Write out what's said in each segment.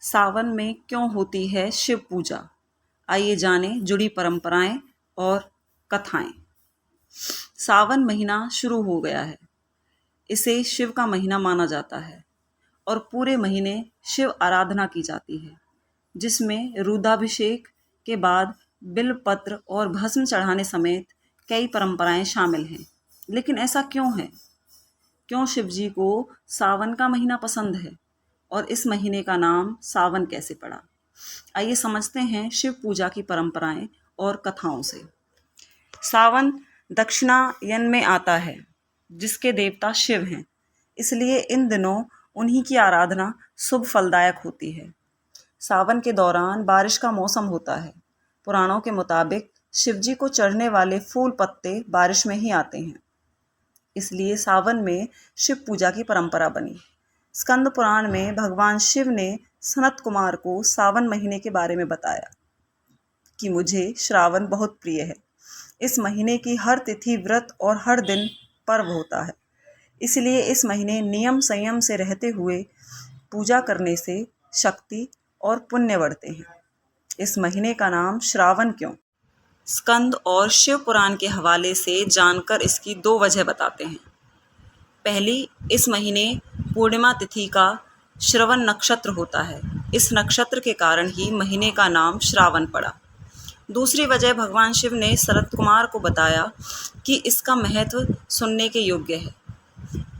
सावन में क्यों होती है शिव पूजा? आइए जानें जुड़ी परंपराएं और कथाएं। सावन महीना शुरू हो गया है। इसे शिव का महीना माना जाता है और पूरे महीने शिव आराधना की जाती है, जिसमें रुद्राभिषेक के बाद बिल्वपत्र और भस्म चढ़ाने समेत कई परंपराएं शामिल हैं। लेकिन ऐसा क्यों है? क्यों शिव जी को सावन का महीना पसंद है और इस महीने का नाम सावन कैसे पड़ा? आइए समझते हैं शिव पूजा की परंपराएं और कथाओं से। सावन दक्षिणायन में आता है, जिसके देवता शिव हैं। इसलिए इन दिनों उन्हीं की आराधना शुभ फलदायक होती है। सावन के दौरान बारिश का मौसम होता है। पुराणों के मुताबिक शिवजी को चढ़ने वाले फूल पत्ते बारिश में ही आते हैं। इसलिए सावन में शिव पूजा की परंपरा बनी। स्कंद पुराण में भगवान शिव ने सनत कुमार को सावन महीने के बारे में बताया कि मुझे श्रावण बहुत प्रिय है। इस महीने की हर तिथि व्रत और हर दिन पर्व होता है। इसलिए इस महीने नियम संयम से रहते हुए पूजा करने से शक्ति और पुण्य बढ़ते हैं। इस महीने का नाम श्रावण क्यों? स्कंद और शिव पुराण के हवाले से जानकर इसकी दो वजह बताते हैं। पहली, इस महीने पूर्णिमा तिथि का श्रवण नक्षत्र होता है। इस नक्षत्र के कारण ही महीने का नाम श्रावण पड़ा। दूसरी वजह, भगवान शिव ने सनत कुमार को बताया कि इसका महत्व सुनने के योग्य है,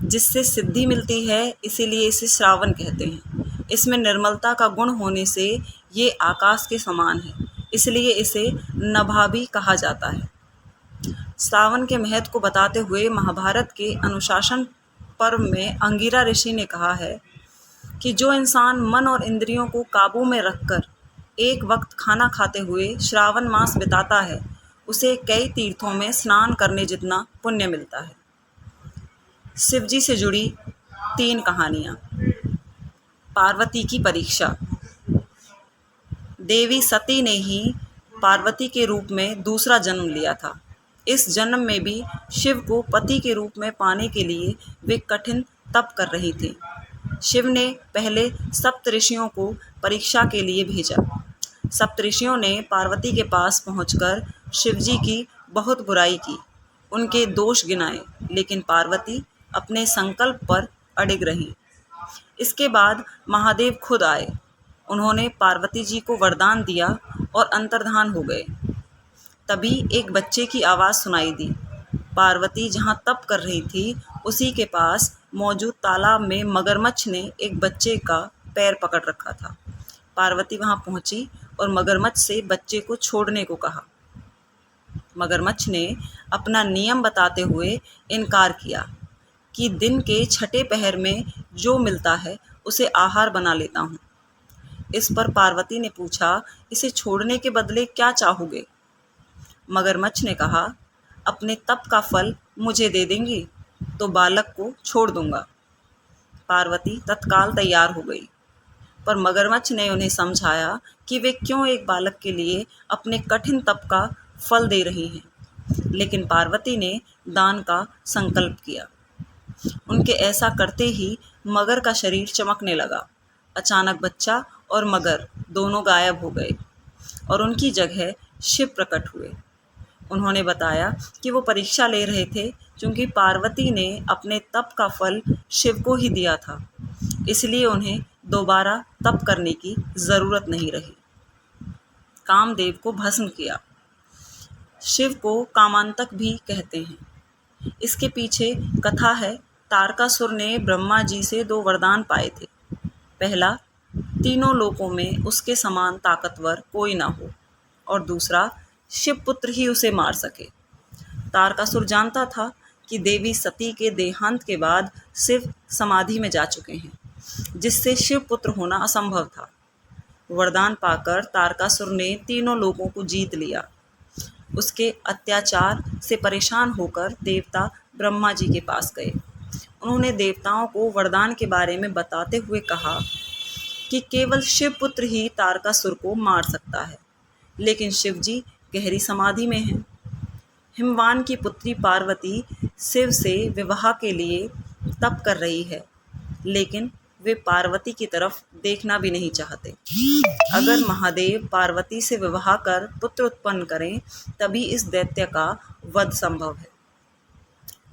जिससे सिद्धि मिलती है, इसीलिए इसे श्रावण कहते हैं। इसमें निर्मलता का गुण होने से ये आकाश के समान है, इसलिए इसे नभा भी कहा जाता है। सावन के महत्व को बताते हुए महाभारत के अनुशासन पर्व में अंगिरा ऋषि ने कहा है कि जो इंसान मन और इंद्रियों को काबू में रखकर एक वक्त खाना खाते हुए श्रावण मास बिताता है, उसे कई तीर्थों में स्नान करने जितना पुण्य मिलता है। शिवजी से जुड़ी 3 कहानियाँ। पार्वती की परीक्षा। देवी सती ने ही पार्वती के रूप में दूसरा जन्म लिया था। इस जन्म में भी शिव को पति के रूप में पाने के लिए वे कठिन तप कर रही थी। शिव ने पहले सप्तऋषियों को परीक्षा के लिए भेजा। सप्तऋषियों ने पार्वती के पास पहुंचकर शिवजी की बहुत बुराई की, उनके दोष गिनाए, लेकिन पार्वती अपने संकल्प पर अडिग रही। इसके बाद महादेव खुद आए। उन्होंने पार्वती जी को वरदान दिया और अंतर्धान हो गए। तभी एक बच्चे की आवाज़ सुनाई दी। पार्वती जहाँ तप कर रही थी, उसी के पास मौजूद तालाब में मगरमच्छ ने एक बच्चे का पैर पकड़ रखा था। पार्वती वहाँ पहुँची और मगरमच्छ से बच्चे को छोड़ने को कहा। मगरमच्छ ने अपना नियम बताते हुए इनकार किया कि दिन के छठे पहर में जो मिलता है उसे आहार बना लेता हूँ। इस पर पार्वती ने पूछा, इसे छोड़ने के बदले क्या चाहोगे? मगरमच्छ ने कहा, अपने तप का फल मुझे दे देंगी तो बालक को छोड़ दूंगा। पार्वती तत्काल तैयार हो गई, पर मगरमच्छ ने उन्हें समझाया कि वे क्यों एक बालक के लिए अपने कठिन तप का फल दे रही हैं। लेकिन पार्वती ने दान का संकल्प किया। उनके ऐसा करते ही मगर का शरीर चमकने लगा। अचानक बच्चा और मगर दोनों गायब हो गए और उनकी जगह शिव प्रकट हुए। उन्होंने बताया कि वो परीक्षा ले रहे थे, क्योंकि पार्वती ने अपने तप का फल शिव को ही दिया था, इसलिए उन्हें दोबारा तप करने की ज़रूरत नहीं रही। कामदेव को भस्म किया। शिव को कामांतक भी कहते हैं। इसके पीछे कथा है। तारकासुर ने ब्रह्मा जी से 2 वरदान पाए थे। पहला, तीनों लोकों में उसके समान ताकतवर कोई ना हो, और दूसरा, शिवपुत्र ही उसे मार सके। तारकासुर जानता था कि देवी सती के देहांत के बाद शिव समाधि में जा चुके हैं, जिससे शिवपुत्र होना असंभव था। वरदान पाकर तारकासुर ने तीनों लोगों को जीत लिया। उसके अत्याचार से परेशान होकर देवता ब्रह्मा जी के पास गए। उन्होंने देवताओं को वरदान के बारे में बताते हुए कहा कि केवल शिवपुत्र ही तारकासुर को मार सकता है, लेकिन शिवजी गहरी समाधि में हैं। हिमवान की पुत्री पार्वती शिव से विवाह के लिए तप कर रही है, लेकिन वे पार्वती की तरफ देखना भी नहीं चाहते। अगर महादेव पार्वती से विवाह कर पुत्र उत्पन्न करें तभी इस दैत्य का वध संभव है।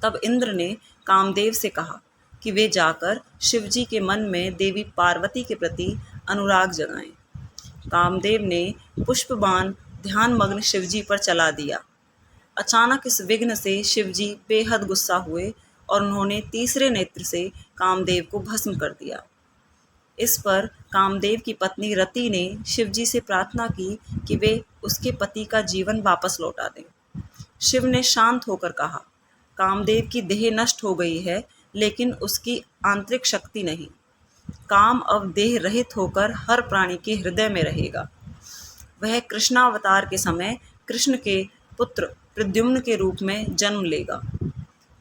तब इंद्र ने कामदेव से कहा कि वे जाकर शिवजी के मन में देवी पार्वती के प्रति अनुराग जगाएं। कामदेव ने पुष्प बाण ध्यानमग्न शिवजी पर चला दिया। अचानक इस विघ्न से शिवजी बेहद गुस्सा हुए और उन्होंने तीसरे नेत्र से कामदेव को भस्म कर दिया। इस पर कामदेव की पत्नी रति ने शिवजी से प्रार्थना की कि वे उसके पति का जीवन वापस लौटा दें। शिव ने शांत होकर कहा, कामदेव की देह नष्ट हो गई है लेकिन उसकी आंतरिक शक्ति नहीं। काम अब देह रहित होकर हर प्राणी के हृदय में रहेगा। वह कृष्णावतार के समय कृष्ण के पुत्र प्रद्युम्न के रूप में जन्म लेगा।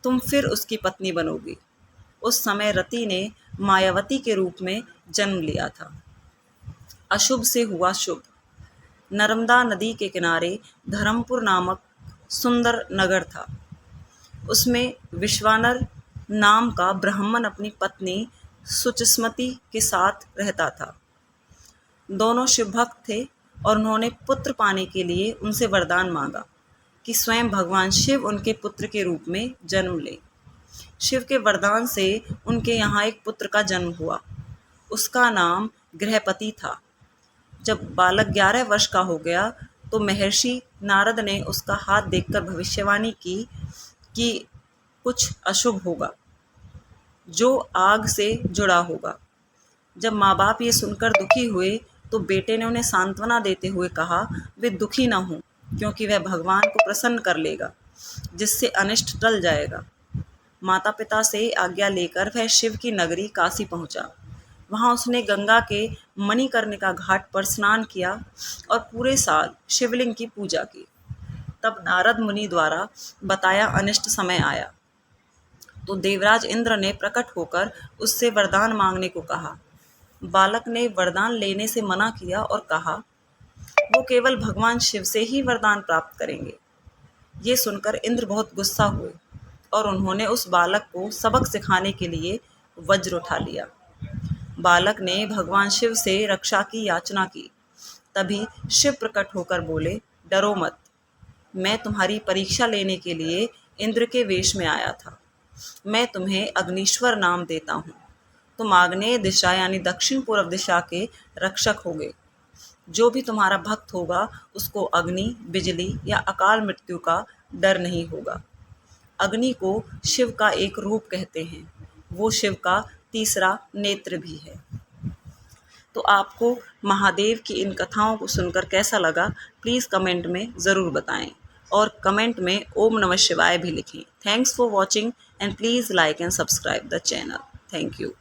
तुम फिर उसकी पत्नी बनोगी। उस समय रति ने मायावती के रूप में जन्म लिया था। अशुभ से हुआ शुभ। नर्मदा नदी के किनारे धर्मपुर नामक सुंदर नगर था। उसमें विश्वानर नाम का ब्राह्मण अपनी पत्नी सुचिस्मति के साथ रहता था। दोनों शिव भक्त थे और उन्होंने पुत्र पाने के लिए उनसे वरदान मांगा कि स्वयं भगवान शिव उनके पुत्र के रूप में जन्म लें। शिव के वरदान से उनके यहाँ एक पुत्र का जन्म हुआ। उसका नाम गृहपति था। जब बालक 11 वर्ष का हो गया तो महर्षि नारद ने उसका हाथ देखकर भविष्यवाणी की कि कुछ अशुभ होगा जो आग से जुड़ा होगा। जब माँ बाप ये सुनकर दुखी हुए तो बेटे ने उन्हें सांत्वना देते हुए कहा, वे दुखी न हों क्योंकि वह भगवान को प्रसन्न कर लेगा जिससे अनिष्ट टल जाएगा। माता पिता से आज्ञा लेकर वह शिव की नगरी काशी पहुंचा। वहां उसने गंगा के मणिकर्णिका घाट पर स्नान किया और पूरे साल शिवलिंग की पूजा की। तब नारद मुनि द्वारा बताया अनिष्ट समय आया तो देवराज इंद्र ने प्रकट होकर उससे वरदान मांगने को कहा। बालक ने वरदान लेने से मना किया और कहा वो केवल भगवान शिव से ही वरदान प्राप्त करेंगे। ये सुनकर इंद्र बहुत गुस्सा हुए और उन्होंने उस बालक को सबक सिखाने के लिए वज्र उठा लिया। बालक ने भगवान शिव से रक्षा की याचना की। तभी शिव प्रकट होकर बोले, डरो मत, मैं तुम्हारी परीक्षा लेने के लिए इंद्र के वेश में आया था। मैं तुम्हें अग्निश्वर नाम देता हूँ। तुम आग्नेय दिशा यानी दक्षिण पूर्व दिशा के रक्षक होगे। जो भी तुम्हारा भक्त होगा उसको अग्नि, बिजली या अकाल मृत्यु का डर नहीं होगा। अग्नि को शिव का एक रूप कहते हैं। वो शिव का तीसरा नेत्र भी है। तो आपको महादेव की इन कथाओं को सुनकर कैसा लगा, प्लीज़ कमेंट में ज़रूर बताएं और कमेंट में ओम नमः शिवाय भी लिखें। Thanks for watching and please like and subscribe the channel. Thank you.